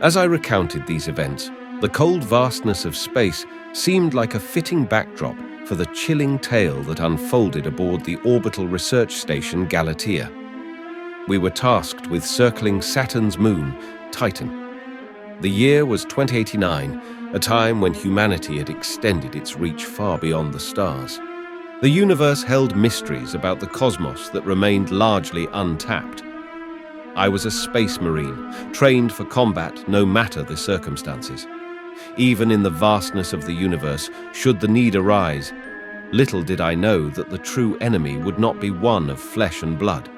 As I recounted these events, the cold vastness of space seemed like a fitting backdrop for the chilling tale that unfolded aboard the Orbital Research Station Galatea. We were tasked with circling Saturn's moon, Titan. The year was 2089, a time when humanity had extended its reach far beyond the stars. The universe held mysteries about the cosmos that remained largely untapped. I was a space marine, trained for combat no matter the circumstances. Even in the vastness of the universe, should the need arise, little did I know that the true enemy would not be one of flesh and blood.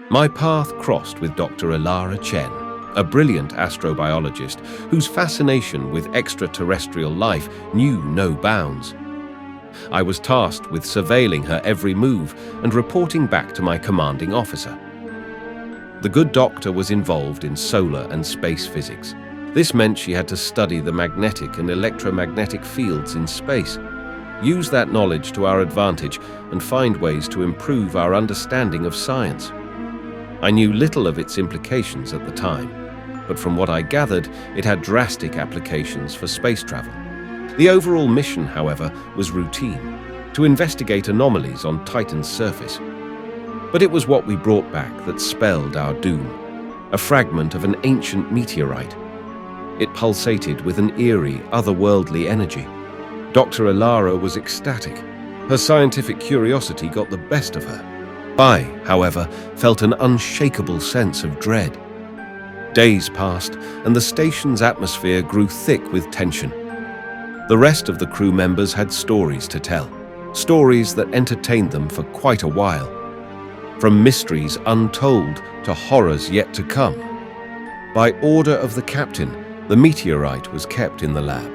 My path crossed with Dr. Elara Chen, a brilliant astrobiologist whose fascination with extraterrestrial life knew no bounds. I was tasked with surveilling her every move and reporting back to my commanding officer. The good doctor was involved in solar and space physics. This meant she had to study the magnetic and electromagnetic fields in space, use that knowledge to our advantage, and find ways to improve our understanding of science. I knew little of its implications at the time, but from what I gathered, it had drastic applications for space travel. The overall mission, however, was routine, to investigate anomalies on Titan's surface. But it was what we brought back that spelled our doom, a fragment of an ancient meteorite. It pulsated with an eerie, otherworldly energy. Dr. Elara was ecstatic. Her scientific curiosity got the best of her. I, however, felt an unshakable sense of dread. Days passed, and the station's atmosphere grew thick with tension. The rest of the crew members had stories to tell, stories that entertained them for quite a while. From mysteries untold to horrors yet to come. By order of the captain, the meteorite was kept in the lab.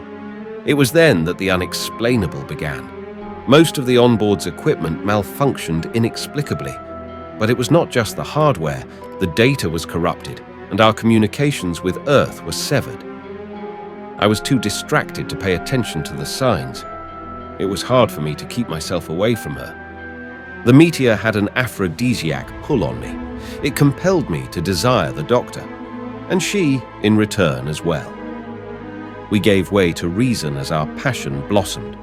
It was then that the unexplainable began. Most of the onboard's equipment malfunctioned inexplicably, but it was not just the hardware. The data was corrupted, and our communications with Earth were severed. I was too distracted to pay attention to the signs. It was hard for me to keep myself away from her. The meteor had an aphrodisiac pull on me. It compelled me to desire the doctor, and she, in return, as well. We gave way to reason as our passion blossomed.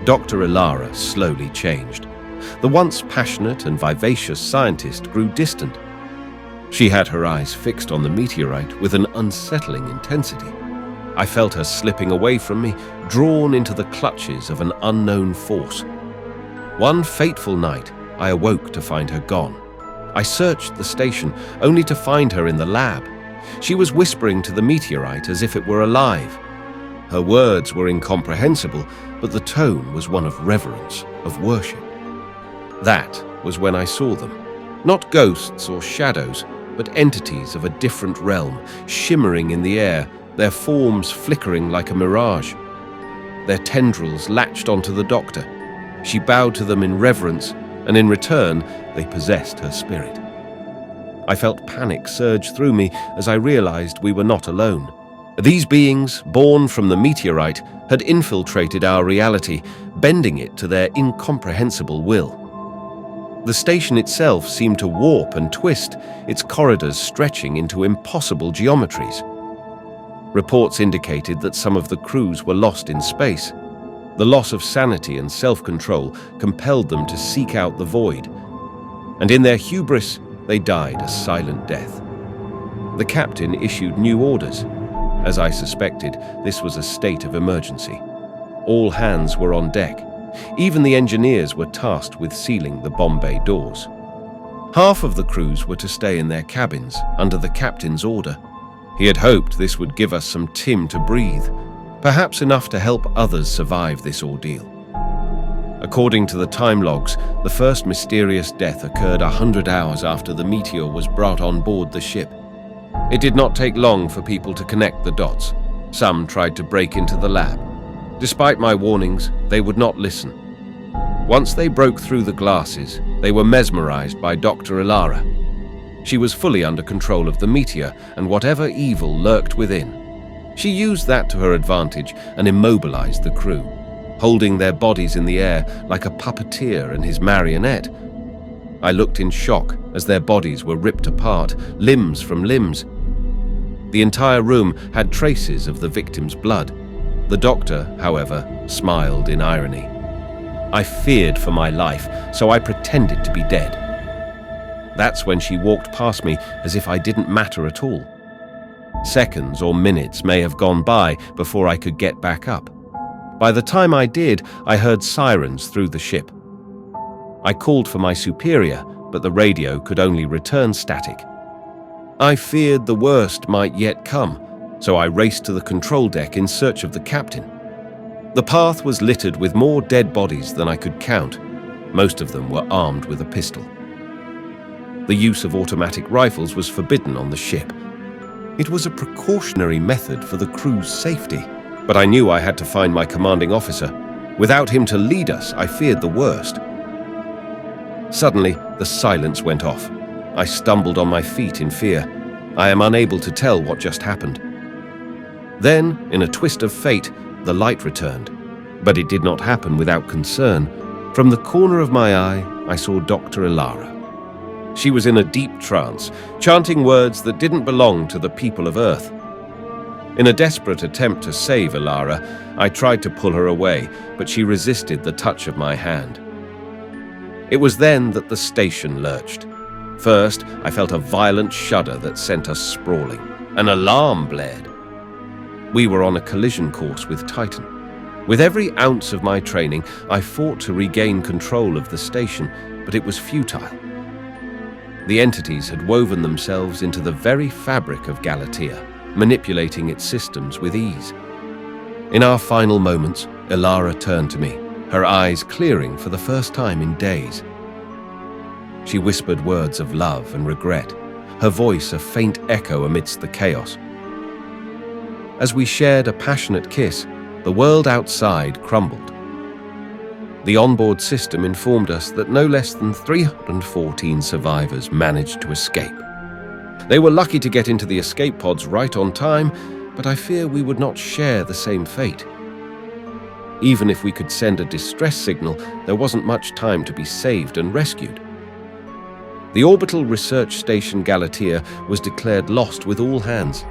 Dr. Elara slowly changed. The once passionate and vivacious scientist grew distant. She had her eyes fixed on the meteorite with an unsettling intensity. I felt her slipping away from me, drawn into the clutches of an unknown force. One fateful night, I awoke to find her gone. I searched the station, only to find her in the lab. She was whispering to the meteorite as if it were alive. Her words were incomprehensible, but the tone was one of reverence, of worship. That was when I saw them. Not ghosts or shadows, but entities of a different realm, shimmering in the air, their forms flickering like a mirage. Their tendrils latched onto the doctor. She bowed to them in reverence, and in return, they possessed her spirit. I felt panic surge through me as I realized we were not alone. These beings, born from the meteorite, had infiltrated our reality, bending it to their incomprehensible will. The station itself seemed to warp and twist, its corridors stretching into impossible geometries. Reports indicated that some of the crews were lost in space. The loss of sanity and self-control compelled them to seek out the void, and in their hubris, they died a silent death. The captain issued new orders. As I suspected, this was a state of emergency. All hands were on deck. Even the engineers were tasked with sealing the bomb bay doors. Half of the crews were to stay in their cabins under the captain's order. He had hoped this would give us some time to breathe, perhaps enough to help others survive this ordeal. According to the time logs, the first mysterious death occurred 100 hours after the meteor was brought on board the ship. It did not take long for people to connect the dots. Some tried to break into the lab. Despite my warnings, they would not listen. Once they broke through the glasses, they were mesmerized by Dr. Elara. She was fully under control of the meteor and whatever evil lurked within. She used that to her advantage and immobilized the crew, holding their bodies in the air like a puppeteer and his marionette. I looked in shock as their bodies were ripped apart, limbs from limbs. The entire room had traces of the victim's blood. The doctor, however, smiled in irony. I feared for my life, so I pretended to be dead. That's when she walked past me as if I didn't matter at all. Seconds or minutes may have gone by before I could get back up. By the time I did, I heard sirens through the ship. I called for my superior, but the radio could only return static. I feared the worst might yet come, so I raced to the control deck in search of the captain. The path was littered with more dead bodies than I could count. Most of them were armed with a pistol. The use of automatic rifles was forbidden on the ship. It was a precautionary method for the crew's safety, but I knew I had to find my commanding officer. Without him to lead us, I feared the worst. Suddenly, the silence went off. I stumbled on my feet in fear. I am unable to tell what just happened. Then, in a twist of fate, the light returned. But it did not happen without concern. From the corner of my eye, I saw Dr. Ilara. She was in a deep trance, chanting words that didn't belong to the people of Earth. In a desperate attempt to save Ilara, I tried to pull her away, but she resisted the touch of my hand. It was then that the station lurched. First, I felt a violent shudder that sent us sprawling. An alarm blared. We were on a collision course with Titan. With every ounce of my training, I fought to regain control of the station, but it was futile. The entities had woven themselves into the very fabric of Galatea, manipulating its systems with ease. In our final moments, Ilara turned to me, her eyes clearing for the first time in days. She whispered words of love and regret, her voice a faint echo amidst the chaos. As we shared a passionate kiss, the world outside crumbled. The onboard system informed us that no less than 314 survivors managed to escape. They were lucky to get into the escape pods right on time, but I fear we would not share the same fate. Even if we could send a distress signal, there wasn't much time to be saved and rescued. The Orbital Research Station Galatea was declared lost with all hands.